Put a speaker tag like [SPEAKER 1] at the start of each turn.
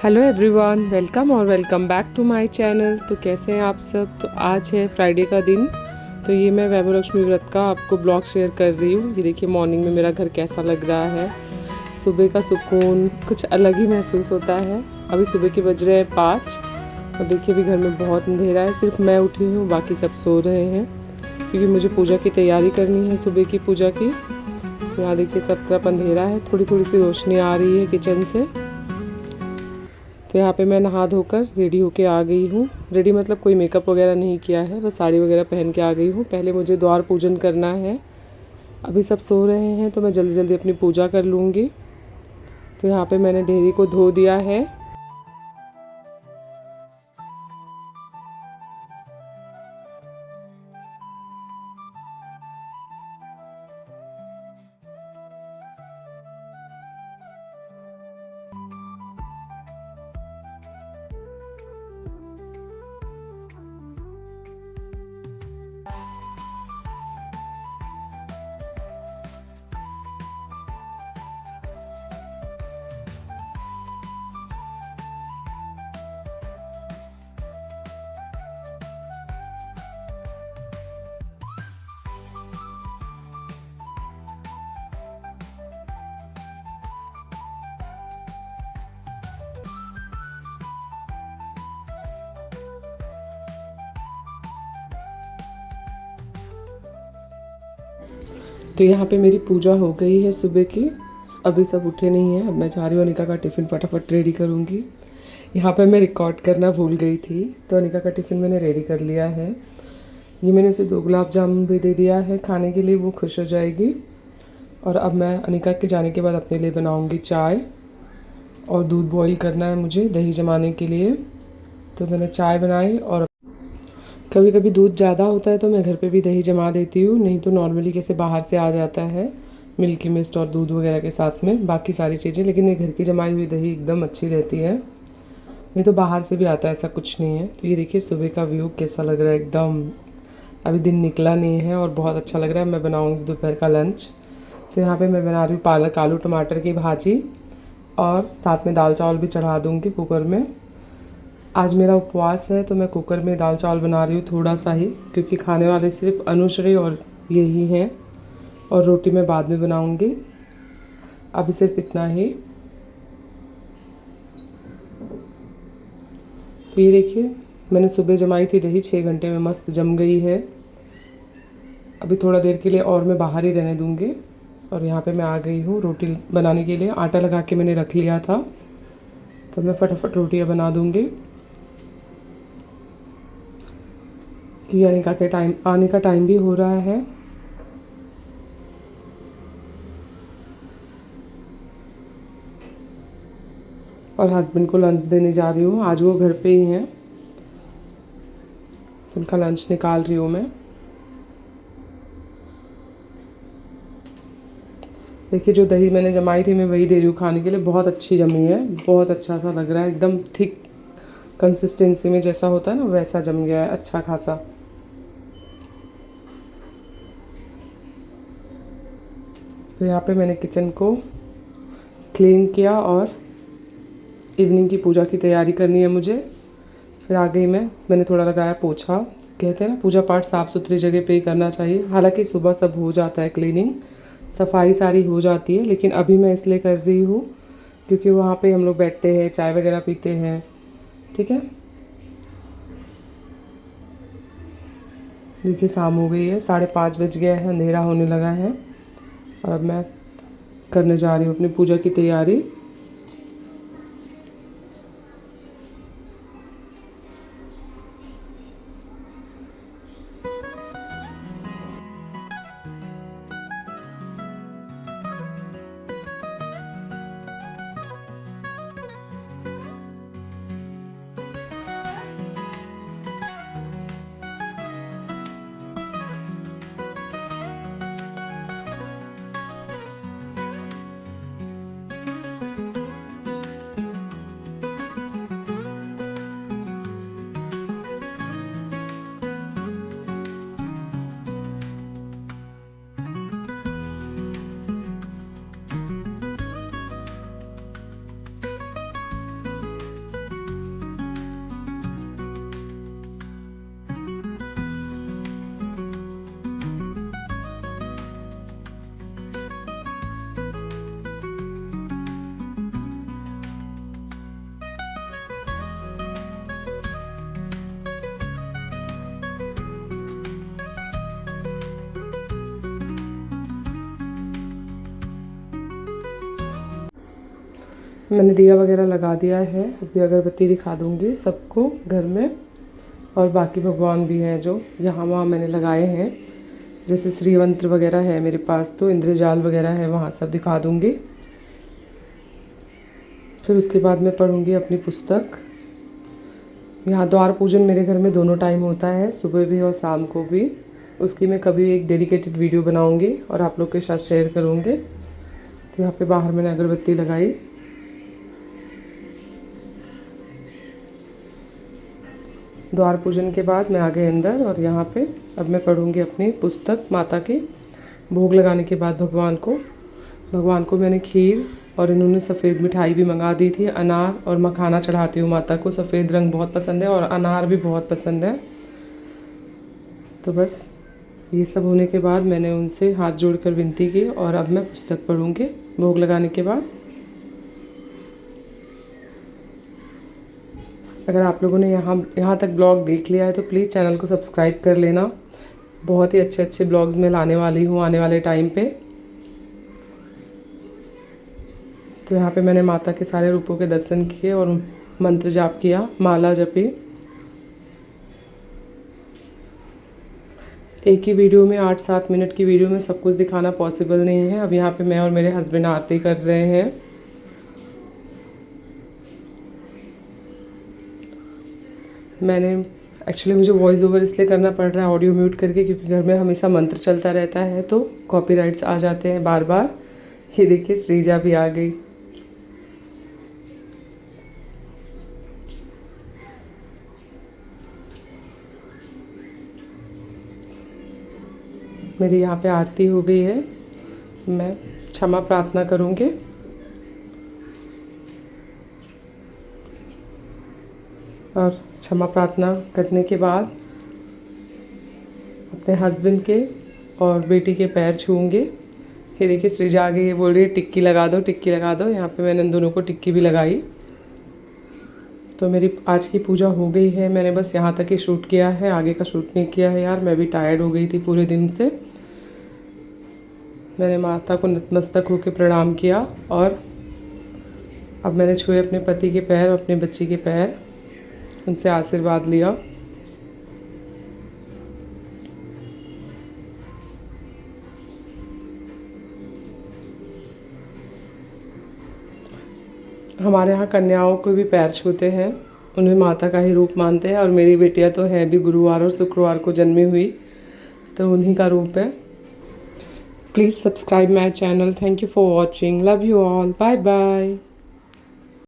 [SPEAKER 1] Hello everyone, welcome और welcome back to my channel. तो कैसे हैं आप सब। तो आज है फ्राइडे का दिन। तो ये मैं वैभव लक्ष्मी व्रत का आपको ब्लॉग शेयर कर रही हूँ। ये देखिए मॉर्निंग में मेरा घर कैसा लग रहा है। सुबह का सुकून कुछ अलग ही महसूस होता है। अभी सुबह के बज रहे हैं 5 और देखिए अभी घर में बहुत अंधेरा है। सिर्फ मैं उठी हूँ, बाकी सब सो रहे हैं क्योंकि मुझे पूजा की तैयारी करनी है, सुबह की पूजा की। तो यहाँ देखिए सब तरफ अंधेरा है, थोड़ी थोड़ी सी रोशनी आ रही है किचन से। तो यहाँ पे मैं नहा धोकर रेडी होके आ गई हूँ। रेडी मतलब कोई मेकअप वगैरह नहीं किया है, बस साड़ी वगैरह पहन के आ गई हूँ। पहले मुझे द्वार पूजन करना है। अभी सब सो रहे हैं तो मैं जल्दी जल्दी अपनी पूजा कर लूँगी। तो यहाँ पे मैंने ढेरी को धो दिया है। तो यहाँ पे मेरी पूजा हो गई है सुबह की। अभी सब उठे नहीं हैं। अब मैं जा रही हूँ अनिका का टिफ़िन फटाफट रेडी करूँगी। यहाँ पे मैं रिकॉर्ड करना भूल गई थी, तो अनिका का टिफ़िन मैंने रेडी कर लिया है। ये मैंने उसे 2 गुलाब जामुन भी दे दिया है खाने के लिए, वो खुश हो जाएगी। और अब मैं अनिका के जाने के बाद अपने लिए बनाऊँगी चाय, और दूध बॉईल करना है मुझे दही जमाने के लिए। तो मैंने चाय बनाई, और कभी कभी दूध ज़्यादा होता है तो मैं घर पे भी दही जमा देती हूँ, नहीं तो नॉर्मली कैसे बाहर से आ जाता है मिल्की मिस्ट और दूध वगैरह के साथ में बाकी सारी चीज़ें। लेकिन ये घर की जमाई हुई दही एकदम अच्छी रहती है, नहीं तो बाहर से भी आता है, ऐसा कुछ नहीं है। तो ये देखिए सुबह का व्यू कैसा लग रहा है एकदम। अभी दिन निकला नहीं है और बहुत अच्छा लग रहा है। मैं बनाऊँगी दोपहर का लंच। तो यहाँ पे मैं बना रही हूँ पालक आलू टमाटर की भाजी, और साथ में दाल चावल भी चढ़ा दूँगी कुकर में। आज मेरा उपवास है तो मैं कुकर में दाल चावल बना रही हूँ थोड़ा सा ही, क्योंकि खाने वाले सिर्फ अनुश्री और यही हैं, और रोटी मैं बाद में बनाऊँगी। अभी सिर्फ इतना ही। तो ये देखिए मैंने सुबह जमाई थी दही, 6 घंटे में मस्त जम गई है। अभी थोड़ा देर के लिए और मैं बाहर ही रहने दूँगी। और यहाँ पे मैं आ गई हूँ रोटी बनाने के लिए। आटा लगा के मैंने रख लिया था, तो मैं फटाफट रोटियाँ बना दूँगी कि अनिका के टाइम आने का टाइम भी हो रहा है। और हस्बैंड को लंच देने जा रही हूँ, आज वो घर पे ही हैं, तो उनका लंच निकाल रही हूँ मैं। देखिए जो दही मैंने जमाई थी मैं वही दे रही हूँ खाने के लिए। बहुत अच्छी जमी है, बहुत अच्छा सा लग रहा है, एकदम थिक कंसिस्टेंसी में जैसा होता है ना वैसा जम गया है अच्छा खासा। तो यहाँ पे मैंने किचन को क्लीन किया और इवनिंग की पूजा की तैयारी करनी है मुझे। फिर आ गई मैंने थोड़ा लगाया पोछा। कहते हैं ना पूजा पाठ साफ़ सुथरी जगह पे ही करना चाहिए। हालांकि सुबह सब हो जाता है, क्लीनिंग सफाई सारी हो जाती है, लेकिन अभी मैं इसलिए कर रही हूँ क्योंकि वहाँ पे हम लोग बैठते हैं, चाय वगैरह पीते हैं। ठीक है, देखिए शाम हो गई है, 5:30 बज गया है, अंधेरा होने लगा है। और अब मैं करने जा रही हूँ अपनी पूजा की तैयारी। मैंने दिया वगैरह लगा दिया है। अभी अगरबत्ती दिखा दूँगी सबको घर में, और बाकी भगवान भी हैं जो यहाँ वहाँ मैंने लगाए हैं, जैसे श्रीवंत्र वगैरह है मेरे पास, तो इंद्रजाल वगैरह है वहाँ, सब दिखा दूँगी। फिर उसके बाद मैं पढ़ूँगी अपनी पुस्तक। यहाँ द्वार पूजन मेरे घर में दोनों टाइम होता है, सुबह भी और शाम को भी। उसकी मैं कभी एक डेडिकेटेड वीडियो बनाऊँगी और आप लोग के साथ शेयर करूँगी। तो यहाँ पे बाहर मैंने अगरबत्ती लगाई। द्वार पूजन के बाद मैं आ गई अंदर, और यहाँ पे अब मैं पढ़ूँगी अपनी पुस्तक माता की। भोग लगाने के बाद भगवान को मैंने खीर और इन्होंने सफ़ेद मिठाई भी मंगा दी थी। अनार और मखाना चढ़ाती हूँ माता को, सफ़ेद रंग बहुत पसंद है और अनार भी बहुत पसंद है। तो बस ये सब होने के बाद मैंने उनसे हाथ जोड़कर विनती की, और अब मैं पुस्तक पढ़ूँगी भोग लगाने के बाद। अगर आप लोगों ने यहाँ तक ब्लॉग देख लिया है तो प्लीज़ चैनल को सब्सक्राइब कर लेना। बहुत ही अच्छे अच्छे ब्लॉग्स मैं लाने वाली हूँ आने वाले टाइम पे। तो यहाँ पे मैंने माता के सारे रूपों के दर्शन किए और मंत्र जाप किया, माला जपी। एक ही वीडियो में 8-7 मिनट की वीडियो में सब कुछ दिखाना पॉसिबल नहीं है। अब यहाँ पे मैं और मेरे हस्बैंड आरती कर रहे हैं। मैंने एक्चुअली मुझे वॉइस ओवर इसलिए करना पड़ रहा है ऑडियो म्यूट करके, क्योंकि घर में हमेशा मंत्र चलता रहता है तो कॉपीराइट्स आ जाते हैं बार बार। ये देखिए श्रीजा भी आ गई। मेरी यहाँ पे आरती हो गई है। मैं क्षमा प्रार्थना करूँगी। और क्षमा प्रार्थना करने के बाद अपने हस्बैंड के और बेटी के पैर छूँगी। ये देखिए श्रीजा आ गई है, बोल रही है टिक्की लगा दो, टिक्की लगा दो। यहाँ पे मैंने इन दोनों को टिक्की भी लगाई। तो मेरी आज की पूजा हो गई है। मैंने बस यहाँ तक ही शूट किया है, आगे का शूट नहीं किया है यार। मैं भी टायर्ड हो गई थी पूरे दिन से। मैंने माता को नतमस्तक होकर प्रणाम किया, और अब मैंने छुए अपने पति के पैर और अपने बच्ची के पैर, उनसे आशीर्वाद लिया। हमारे यहाँ कन्याओं को भी पैर छूते हैं, उन्हें माता का ही रूप मानते हैं। और मेरी बेटियाँ तो हैं भी गुरुवार और शुक्रवार को जन्मी हुई, तो उन्हीं का रूप है। Please subscribe my channel. Thank you for watching. Love you all. Bye bye.